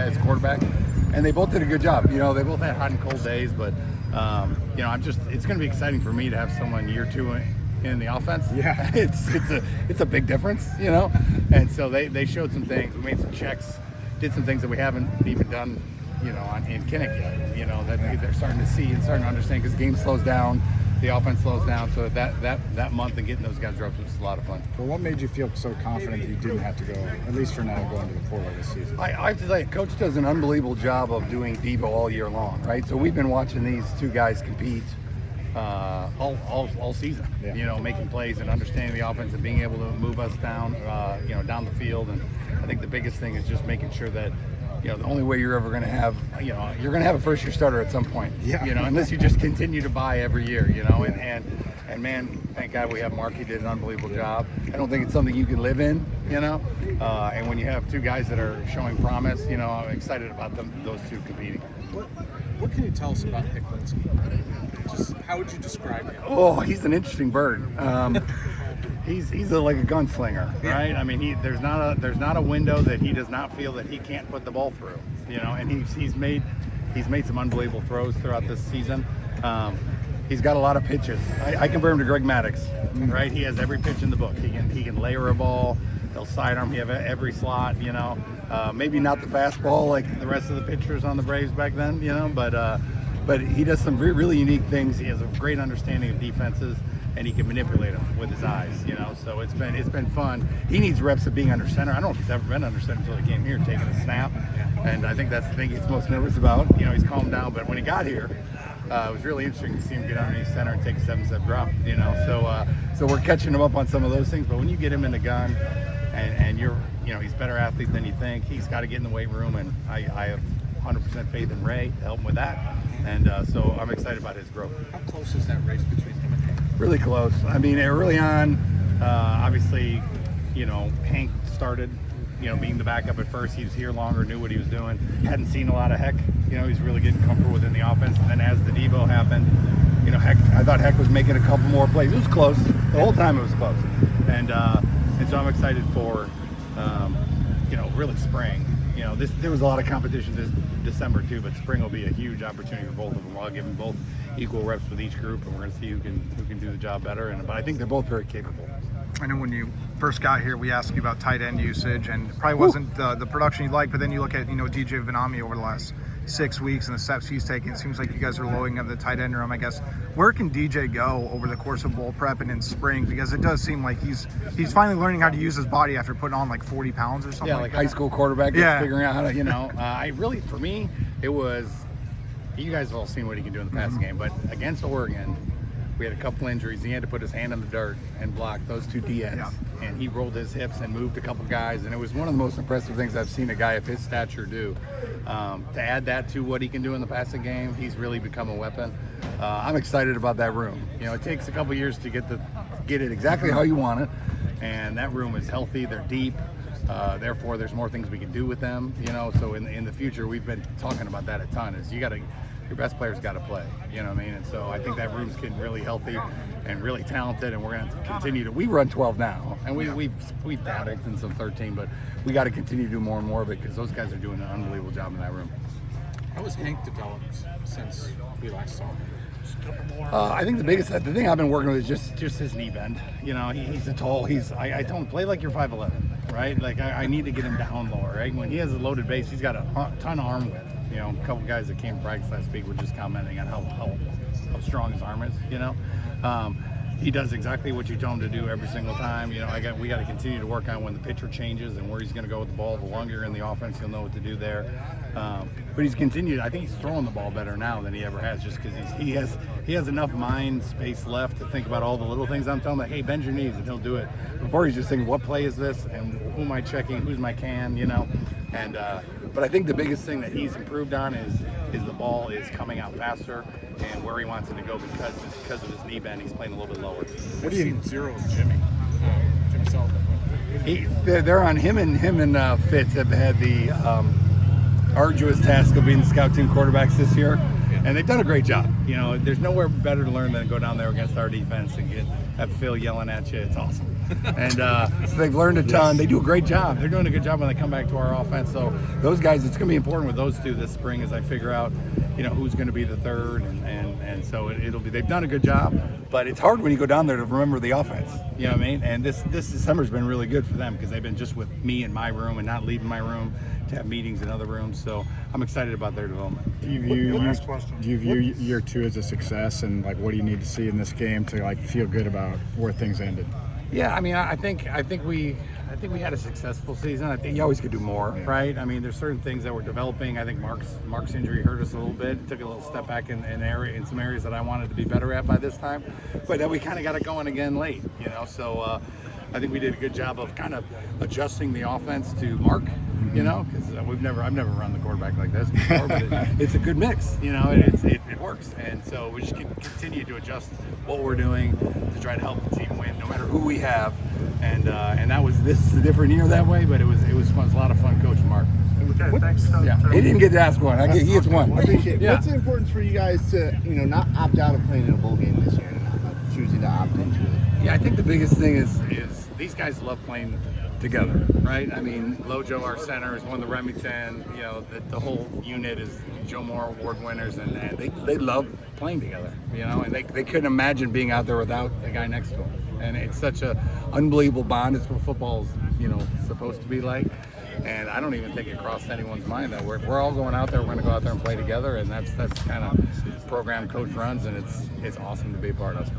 as quarterback, and they both did a good job. You know, they both had hot and cold days, but you know, it's going to be exciting for me to have someone year 2 in the offense. Yeah, it's a big difference, you know, and so they showed some things. We made some checks, did some things that we haven't even done, you know, in Kinnick yet. You know, that they're starting to see and starting to understand, because the game slows down, the offense slows down. So that month and getting those guys reps was a lot of fun. Well, what made you feel so confident that you didn't have to go, at least for now, go into the portal this season? I have to tell you, Coach does an unbelievable job of doing Devo all year long, right? So we've been watching these two guys compete all season, yeah. You know, making plays and understanding the offense and being able to move us down, you know, down the field. And I think the biggest thing is just making sure that, you know, the only way you're ever going to have, you know, you're going to have a first-year starter at some point, yeah. You know, unless you just continue to buy every year, you know, and man, thank God we have Mark. He did an unbelievable job. I don't think it's something you can live in, you know, and when you have two guys that are showing promise, you know, I'm excited about those two competing. What can you tell us about Hicklinsky? Just how would you describe him? Oh, he's an interesting bird. He's like a gunslinger, right? I mean, there's not a window that he does not feel that he can't put the ball through, you know. And he's made some unbelievable throws throughout this season. He's got a lot of pitches. I compare him to Greg Maddux, right? He has every pitch in the book. He can layer a ball. He'll sidearm. He have every slot, you know. Maybe not the fastball like the rest of the pitchers on the Braves back then, you know. But he does some really unique things. He has a great understanding of defenses, and he can manipulate them with his eyes, you know. So it's been fun. He needs reps of being under center. I don't know if he's ever been under center until he came here, taking a snap. And I think that's the thing he's most nervous about. You know, he's calmed down. But when he got here, it was really interesting to see him get underneath center and take a 7-step drop, you know. So we're catching him up on some of those things. But when you get him in the gun, and you're, you know, he's a better athlete than you think. He's got to get in the weight room, and I have 100% faith in Ray to help him with that. And so I'm excited about his growth. How close is that race between him and Hank? Really close. I mean, early on, obviously, you know, Hank started, you know, being the backup at first. He was here longer, knew what he was doing. Hadn't seen a lot of Heck. You know, he's really getting comfortable within the offense. And then as the Devo happened, you know, I thought Heck was making a couple more plays. It was close. The whole time it was close. And so I'm excited for, you know, really spring. You know, there was a lot of competition this December too, but spring will be a huge opportunity for both of them. I'll give them both equal reps with each group, and we're going to see who can do the job better. But I think they're both very capable. I know when you first got here, we asked you about tight end usage, and it probably wasn't the production you'd like. But then you look at, you know, DJ Vonnahme over the last 6 weeks and the steps he's taking. It seems like you guys are loading up the tight end room. I guess, where can DJ go over the course of bowl prep and in spring? Because it does seem like he's finally learning how to use his body after putting on like 40 pounds or something. Yeah, like high school quarterback. Yeah, figuring out how to, you know. For me, it was. You guys have all seen what he can do in the passing game, but against Oregon, we had a couple injuries. He had to put his hand in the dirt and block those two DNs. Yeah. And he rolled his hips and moved a couple guys. And it was one of the most impressive things I've seen a guy of his stature do. To add that to what he can do in the passing game, he's really become a weapon. I'm excited about that room. You know, it takes a couple years to get it exactly how you want it. And that room is healthy. They're deep. Therefore, there's more things we can do with them. You know, so in the future, we've been talking about that a ton. Is your best players got to play, you know what I mean? And so I think that room's getting really healthy and really talented, and we're going to continue to. We run 12 now, and we've dabbled in some 13, but we got to continue to do more and more of it because those guys are doing an unbelievable job in that room. How has Hank developed since we last saw him? I think the thing I've been working with is just his knee bend. You know, he's a tall. I don't play like you're 5'11", right? Like I need to get him down lower, right? When he has a loaded base, he's got a ton of arm width. You know, a couple guys that came to practice last week were just commenting on how strong his arm is. You know, he does exactly what you tell him to do every single time. You know, we got to continue to work on when the pitcher changes and where he's going to go with the ball. The longer you're in the offense, he'll know what to do there. But he's continued. I think he's throwing the ball better now than he ever has, just because he has enough mind space left to think about all the little things I'm telling him. Like, hey, bend your knees, and he'll do it. Before he's just thinking, what play is this, and who am I checking? Who's my can? You know, and. But I think the biggest thing that he's improved on is the ball is coming out faster and where he wants it to go because of his knee bend. He's playing a little bit lower. What do you seen Zero's Jimmy Sullivan? They're on him and Fitz have had the arduous task of being the scout team quarterbacks this year, and they've done a great job. You know, there's nowhere better to learn than go down there against our defense and have Phil yelling at you. It's awesome. And so they've learned a ton. They do a great job. They're doing a good job when they come back to our offense. So those guys, it's going to be important with those two this spring as I figure out, who's going to be the third. And so it'll be, they've done a good job. But it's hard when you go down there to remember the offense. You know what I mean? And this summer's been really good for them because they've been just with me in my room and not leaving my room to have meetings in other rooms. So I'm excited about their development. Do you view year 2 as a success, and like what do you need to see in this game to like feel good about where things ended? Yeah, I mean, I think we had a successful season. I think you always could do more, right? I mean, there's certain things that we're developing. I think Mark's injury hurt us a little bit. Took a little step back in some areas that I wanted to be better at by this time. But then we kind of got it going again late, So I think we did a good job of kind of adjusting the offense to Mark, because I've never run the quarterback like this before, but it's a good mix, it works. And so we just continue to adjust what we're doing to try to help the team win, no matter who we have. And this is a different year that way, but it was fun. It's a lot of fun coaching Mark. Okay, thanks. Yeah, he didn't get to ask one. He gets one. I appreciate it. Yeah. What's the importance for you guys to, not opt out of playing in a bowl game this year and choosing to opt into it? Yeah, I think the biggest thing is these guys love playing together, right? I mean, Lojo, our center, is won the Remington. The whole unit is Joe Moore Award winners, and they love playing together, and they couldn't imagine being out there without a guy next to them. And it's such a unbelievable bond. It's what football's, supposed to be like. And I don't even think it crossed anyone's mind that we're all going out there. We're going to go out there and play together, and that's kind of program coach runs, and it's awesome to be a part of.